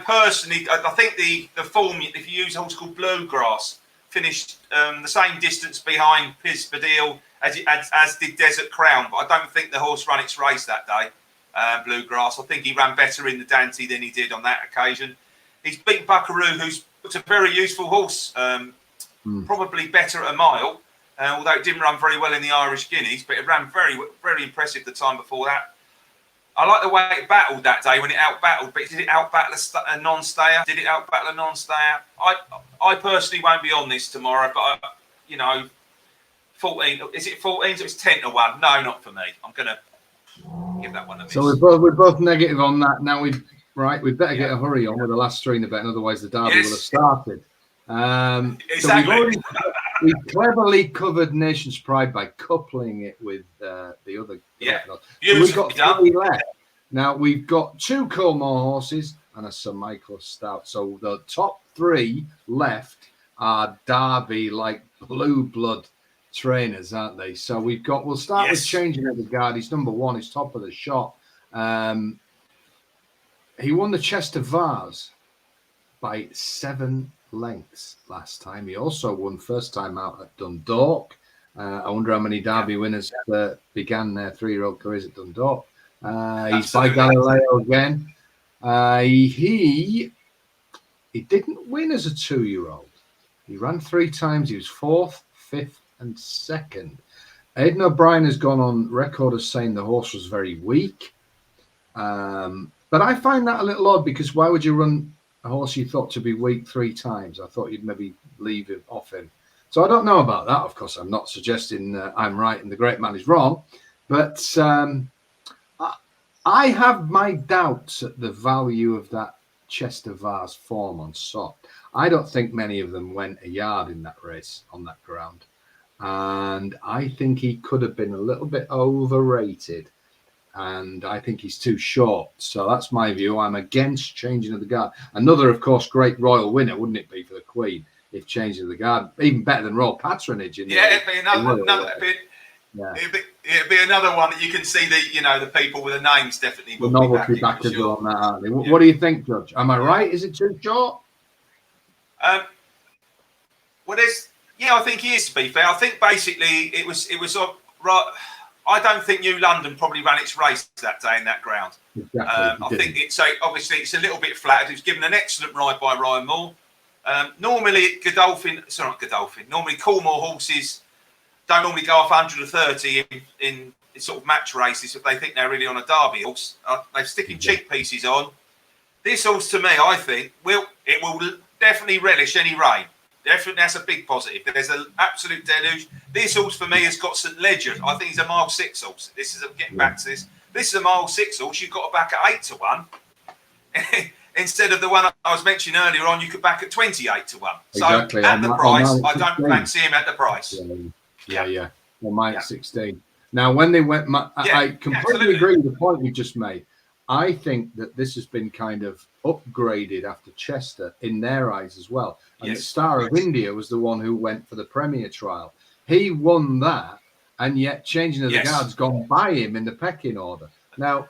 personally, I think the form, if you use a horse called Bluegrass, finished the same distance behind Piz Badil as did Desert Crown, but I don't think the horse ran its race that day. Bluegrass, I think he ran better in the Dante than he did on that occasion. He's beaten Buckaroo, who's a very useful horse, probably better at a mile, although it didn't run very well in the Irish Guineas, but it ran very, very impressive the time before that. I like the way it battled that day when it out-battled, but did it out-battle a non-stayer? I personally won't be on this tomorrow, but 14. Is it 14? So it's 10 to 1. No, not for me. I'm going to give that one a miss. So we're both negative on that. Now we'd better get a hurry on with the last three in the bet, otherwise the derby will have started. Exactly. So we've cleverly covered Nation's Pride by coupling it with the other. Yeah. So we've got three left. Now we've got 2 Coolmore horses and a Sir Michael Stout. So the top 3 left are Derby, like blue blood trainers, aren't they? So we'll start with Changing of the Guard. He's number 1. He's top of the shot. He won the Chester Vase by 7 lengths last time. He also won first time out at Dundalk. I wonder how many Derby winners began their 3-year-old careers at Dundalk. He's by Galileo again. He didn't win as a 2-year-old. He ran 3 times. He was 4th, 5th, and 2nd. Aidan O'Brien has gone on record as saying the horse was very weak. But I find that a little odd, because why would you run a horse you thought to be weak 3 times? I thought you'd maybe leave it off him. So I don't know about that. Of course, I'm not suggesting I'm right and the great man is wrong, but I have my doubts at the value of that Chester Vase form on Sot. I don't think many of them went a yard in that race on that ground. And I think he could have been a little bit overrated. And I think he's too short. So that's my view. I'm against changing of the guard. Another, of course, great royal winner, wouldn't it be, for the Queen, if changing of the guard, even better than Royal Patronage. It'd be another one that you can see the people with the names definitely will be back as well on that, aren't they? What do you think, Judge? Am I right? Is it too short? I think he is, to be fair. I think basically it was right. I don't think New London probably ran its race that day in that ground. Exactly, I think obviously it's a little bit flat. It was given an excellent ride by Ryan Moore. Normally normally Coolmore horses don't normally go off 130 in sort of match races if they think they're really on a Derby horse. They're sticking cheek pieces on. This horse, to me, I think will definitely relish any rain. Definitely, that's a big positive. There's an absolute deluge. This horse for me has got St. Ledger. I think he's a mile 6 horse. Getting back to this. This is a mile 6 horse. You've got to back at 8 to 1. Instead of the one I was mentioning earlier on, you could back at 28 to 1. Exactly. So at the price, I don't fancy him at the price. Yeah. Well, mine 16. Now, when they went, I completely agree with the point you just made. I think that this has been kind of upgraded after Chester in their eyes as well. And the Star of India was the one who went for the Premier trial. He won that, and yet changing of the guard's gone by him in the pecking order. Now,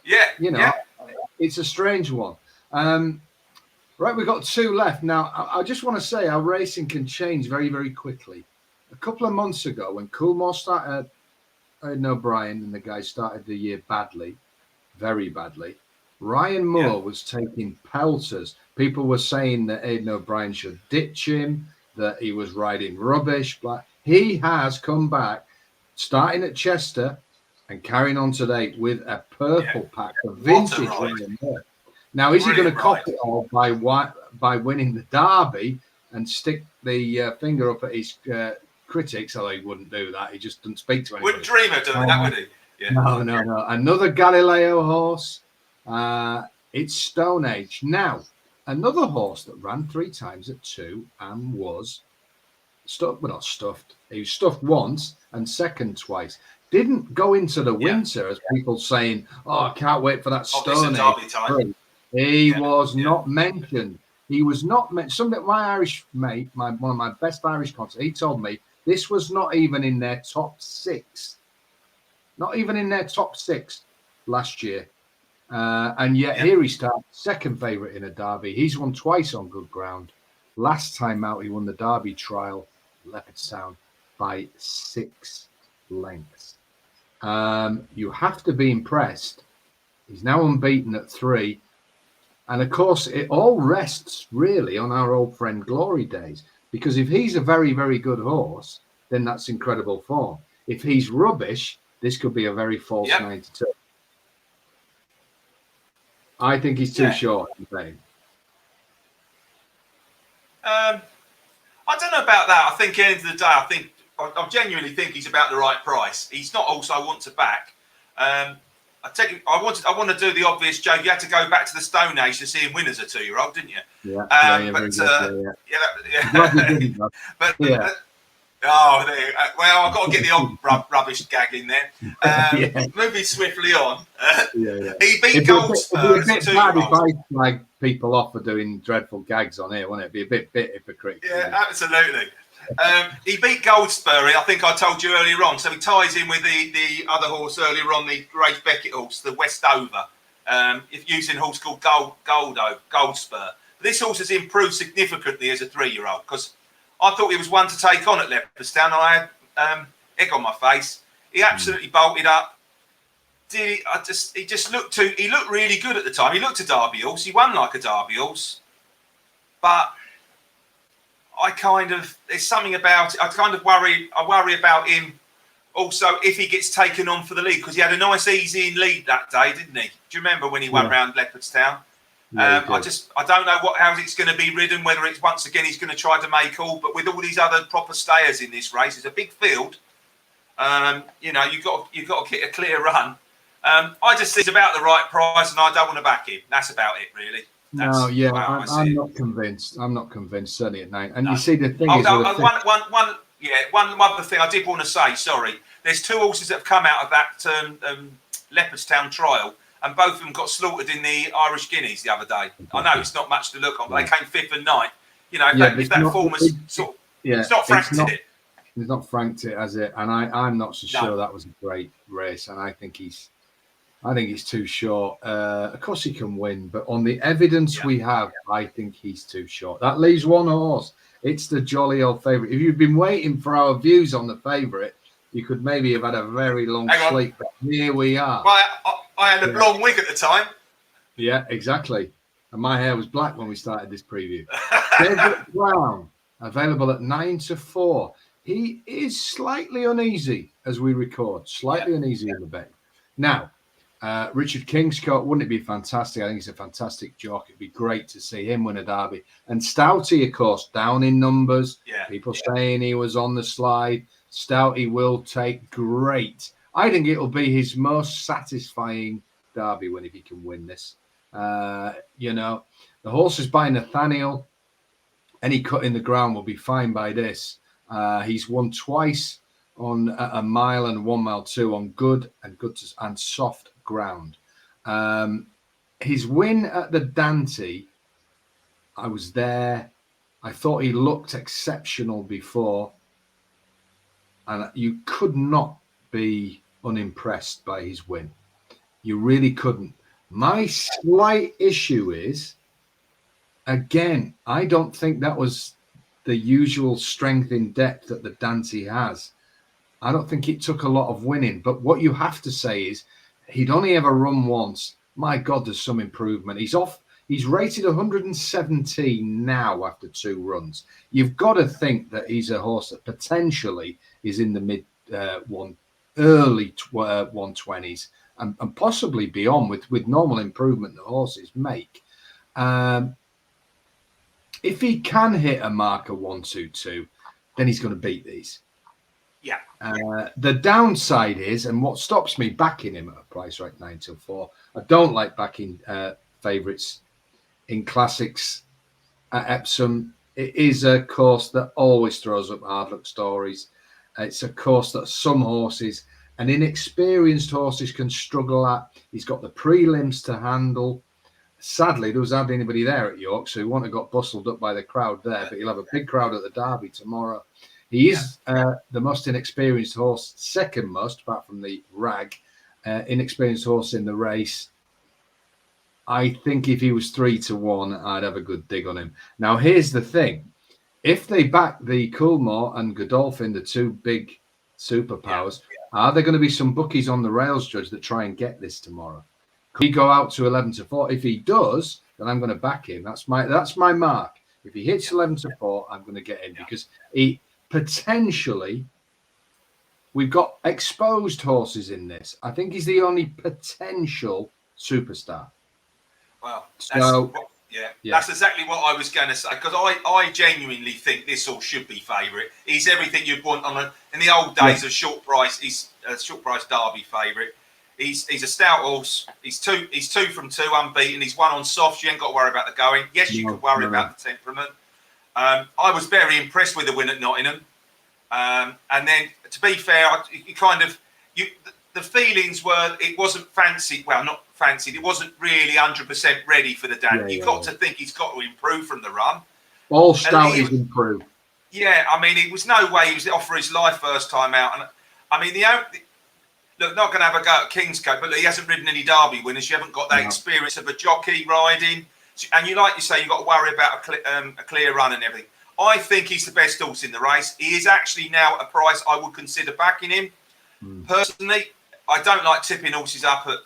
it's a strange one. Right, we've got 2 left. Now, I just want to say our racing can change very, very quickly. A couple of months ago, when Coolmore started, Aidan O'Brien and the guys started the year badly, very badly, Ryan Moore was taking pelters. People were saying that Aidan O'Brien should ditch him, that he was riding rubbish. He has come back, starting at Chester and carrying on today with a purple pack of vintage Ryan Moore. Now, is he going to cop it all by winning the Derby and stick the finger up at his critics? Although he wouldn't do that. He just doesn't speak to anybody. Wouldn't dream of doing that, would he? Yeah. No. Another Galileo horse. It's Stone Age. Now, another horse that ran 3 times at 2 and was stuffed. Well, not stuffed. He was stuffed once and second twice. Didn't go into the winter as people saying, "Oh, I can't wait for that Stone Age." He was not mentioned. He was not mentioned. Something my Irish mate, one of my best Irish contacts, he told me this was not even in their top 6. Not even in their top 6 last year. And yet here he starts second favourite in a Derby. He's won twice on good ground. Last time out, he won the Derby trial, Leopardstown, by 6 lengths. You have to be impressed. He's now unbeaten at 3. And of course, it all rests really on our old friend Glory Days. Because if he's a very, very good horse, then that's incredible form. If he's rubbish, this could be a very false 92. I think he's too short. I don't know about that. I think at the end of the day, I genuinely think he's about the right price. He's not also I want to back. I want to do the obvious joke. You had to go back to the Stone Age to see him win as a 2-year-old, didn't you? Yeah. Well, I've got to get the old rubbish gag in there. Moving swiftly on. He beat Goldspur as a 2-year-old. If I flag people off for doing dreadful gags on here, wouldn't it? Be a bit hypocritical. Yeah, absolutely. He beat Goldspur, I think I told you earlier on. So he ties in with the other horse earlier on, the Grace Beckett horse, the Westover. If using a horse called Goldspur. This horse has improved significantly as a 3-year-old because I thought he was one to take on at Leopardstown. I had egg on my face. He absolutely bolted up. He looked really good at the time. He looked a Derby horse. He won like a Derby horse. But there's something about it. I worry about him Also, if he gets taken on for the lead, because he had a nice easy lead that day, didn't he? Do you remember when he won round Leopardstown? Yeah, I don't know how it's going to be ridden. Whether it's once again he's going to try to make all, but with all these other proper stayers in this race, it's a big field. You know, you've got to get a clear run. I just think it's about the right price, and I don't want to back him. That's about it, really. I'm not convinced. I'm not convinced, certainly at 9. And No. you see, the thing is, one other thing I did want to say. Sorry, there's 2 horses that have come out of that Leopardstown trial, and both of them got slaughtered in the Irish Guineas the other day. I know it's not much to look on, but they came 5th and 9th. You know, if that form was it's not franked it. He's not franked it, has it? And I'm not so sure that was a great race, and I think he's too short. Of course, he can win, but on the evidence we have, I think he's too short. That leaves one horse. It's the jolly old favourite. If you've been waiting for our views on the favourite, you could maybe have had a very long sleep. But here we are. Well, I had a blonde wig at the time. Yeah, exactly. And my hair was black when we started this preview. David Brown, available at 9-4. He is slightly uneasy as we record. Slightly uneasy in the bet. Now, Richard Kingscote, wouldn't it be fantastic? I think he's a fantastic jock. It'd be great to see him win a derby. And Stouty, of course, down in numbers. People saying he was on the slide. Stouty will take great. I think it'll be his most satisfying derby win if he can win this. You know, the horse is by Nathaniel. Any cut in the ground will be fine by this. He's won twice on a mile and 1 mile 2 on good and soft ground. His win at the Dante, I was there. I thought he looked exceptional before, and you could not be unimpressed by his win. You really couldn't. My slight issue is, again, I don't think that was the usual strength in depth that the Dante has. I don't think it took a lot of winning. But what you have to say is he'd only ever run once. My God, there's some improvement. He's rated 117 now after 2 runs. You've got to think that he's a horse that potentially is in the mid early 120s and possibly beyond with normal improvement that horses make. If he can hit a marker 122, then he's going to beat these. Yeah. The downside is, and what stops me backing him at a price like 9-4, I don't like backing favourites in classics at Epsom. It is a course that always throws up hard luck stories. It's a course that some horses and inexperienced horses can struggle at. He's got the prelims to handle. Sadly, there was hardly anybody there at York, so he wouldn't have got bustled up by the crowd there, but he'll have a big crowd at the Derby tomorrow. He is the most inexperienced horse, second most, apart from the Rag, inexperienced horse in the race. I think if he was 3-1, I'd have a good dig on him. Now, here's the thing. If they back the Coolmore and Godolphin, the 2 big superpowers, are there going to be some bookies on the rails, Judge, that try and get this tomorrow? Could he go out to 11-4? If he does, then I'm going to back him. That's my mark. If he hits 11-4, I'm going to get him because he potentially, we've got exposed horses in this. I think he's the only potential superstar. Well, that's exactly what I was going to say, because I genuinely think this all should be favourite. He's everything you'd want in the old days of short price. He's a short price Derby favourite. He's a stout horse. He's two from 2 unbeaten. He's won on softs. You ain't got to worry about the going. Yes, you could worry about the temperament. I was very impressed with the win at Nottingham. And then, to be fair, the feelings were it wasn't fancied. Well, not fancied. It wasn't really 100% ready for the Dante. You've got to think he's got to improve from the run. All stout is improved. Yeah, I mean, it was no way he was off for his life first time out. And I mean, look, not going to have a go at Kingscote, but he hasn't ridden any Derby winners. You haven't got that experience of a jockey riding. And you say, you've got to worry about a clear run and everything. I think he's the best horse in the race. He is actually now a price I would consider backing him. Personally, I don't like tipping horses up at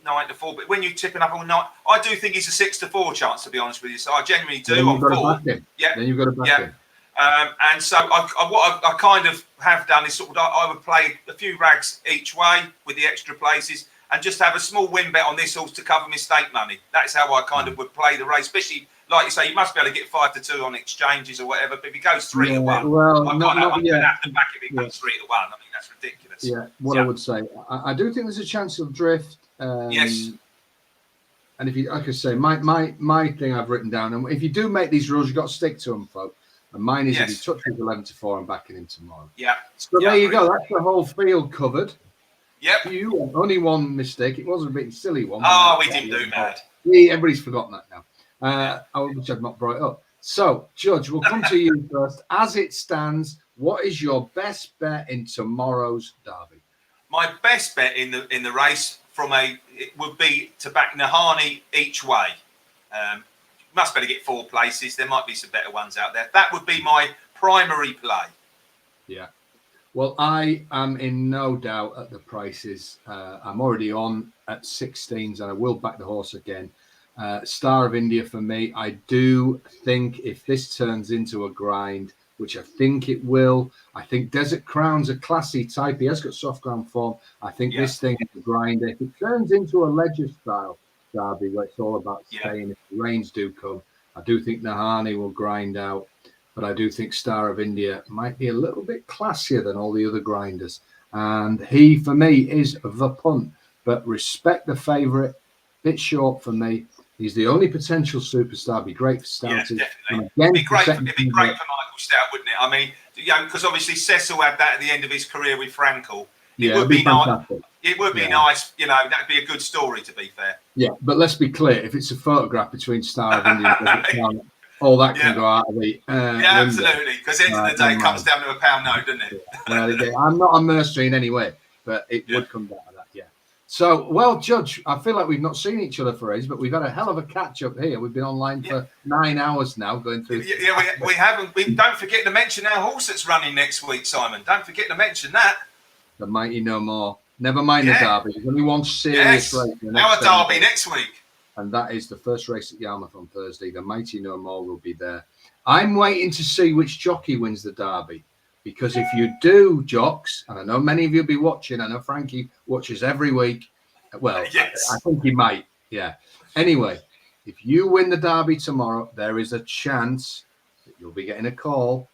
9-4, but when you're tipping up all night, I do think he's a 6-4 chance, to be honest with you. So I genuinely do. Then you've got to back him. Yeah. Then you've got to back him. And so what I kind of have done is sort of I would play a few rags each way with the extra places and just have a small win bet on this horse to cover my stake money. That's how I kind of would play the race, especially like you say, you must be able to get 5 to 2 on exchanges or whatever. But if it goes 3 to 1, well, I'm going to have to back if it goes 3 to 1. I mean, that's ridiculous. Yeah, what I would say, I do think there's a chance of drift. Yes. And if you, like I say, my thing I've written down, and if you do make these rules, you've got to stick to them, folks. And mine is if he touches 11 to 4, I'm backing him tomorrow. Yeah. So there you go. That's the whole field covered. Yep. You only one mistake. It wasn't a bit silly one. Oh, we didn't do bad. Everybody's forgotten that now. Which I've not brought up. So, Judge, we'll come to you first. As it stands, what is your best bet in tomorrow's derby? My best bet in the race would be to back Nahani each way. Must better get 4 places. There might be some better ones out there. That would be my primary play. Yeah. Well, I am in no doubt at the prices. I'm already on at 16s, and I will back the horse again. Star of India for me. I do think if this turns into a grind, which I think it will, I think Desert Crown's a classy type. He has got soft ground form. I think this thing is a grinder. If it turns into a ledger style derby where it's all about staying, if the rains do come, I do think Nahani will grind out. But I do think Star of India might be a little bit classier than all the other grinders. And he, for me, is the punt. But respect the favourite. Bit short for me. He's the only potential superstar. Be great for Stout. Yeah, definitely. It'd be great for Michael Stout, wouldn't it? I mean, because obviously Cecil had that at the end of his career with Frankel. It would be nice. It would be nice. That'd be a good story, to be fair. Yeah, but let's be clear. If it's a photograph between Star of India and all that can go out of the absolutely. Because at the end of the day, it comes down to a pound note, doesn't it? Well, I'm not a mercenary in any way, but it would come down to that. Yeah. So, well, Judge, I feel like we've not seen each other for ages, but we've had a hell of a catch up here. We've been online for 9 hours now, going through. Yeah, we haven't. Don't forget to mention our horse that's running next week, Simon. Don't forget to mention that. The Mighty No More. Never mind the derby. There's only one serious race. Our derby next week. And that is the first race at Yarmouth on Thursday. The Mighty No More will be there. I'm waiting to see which jockey wins the derby. Because if you do, jocks, and I know many of you will be watching, I know Frankie watches every week. Well, I think he might. Yeah. Anyway, if you win the derby tomorrow, there is a chance that you'll be getting a call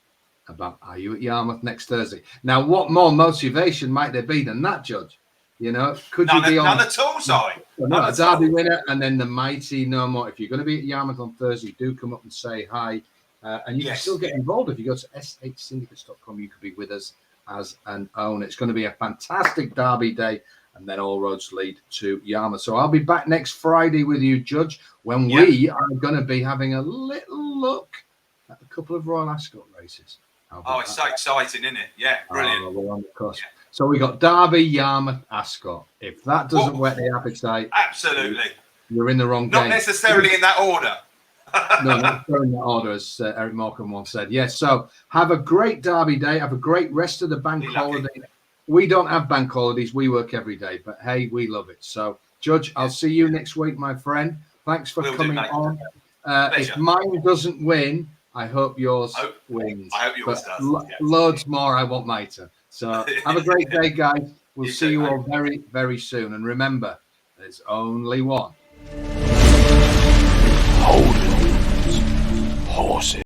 about, are you at Yarmouth next Thursday? Now, what more motivation might there be than that, Judge? Could you be on none at all, sorry. A derby winner and then the Mighty No More? If you're going to be at Yarmouth on Thursday, do come up and say hi. And you can still get involved. If you go to shsyndicates.com, you could be with us as an owner. It's going to be a fantastic derby day, and then all roads lead to Yarmouth. So I'll be back next Friday with you, Judge, when we are going to be having a little look at a couple of Royal Ascot races. It's so exciting, isn't it? Yeah, brilliant. We're on the cusp. Yeah. So we got Derby, Yarmouth, Ascot. If that doesn't whet the appetite, absolutely, you're in the wrong game. Not necessarily in that order. No, not in that order, as Eric Morecambe once said. Yes. So have a great Derby day. Have a great rest of the bank holiday. We don't have bank holidays. We work every day, but hey, we love it. So, Judge, I'll see you next week, my friend. Thanks for coming on. If mine doesn't win, I hope yours wins. I hope yours does. Loads more. I want my turn. So have a great day, guys. We'll see you all very, very soon. And remember, there's only one. Holding horses.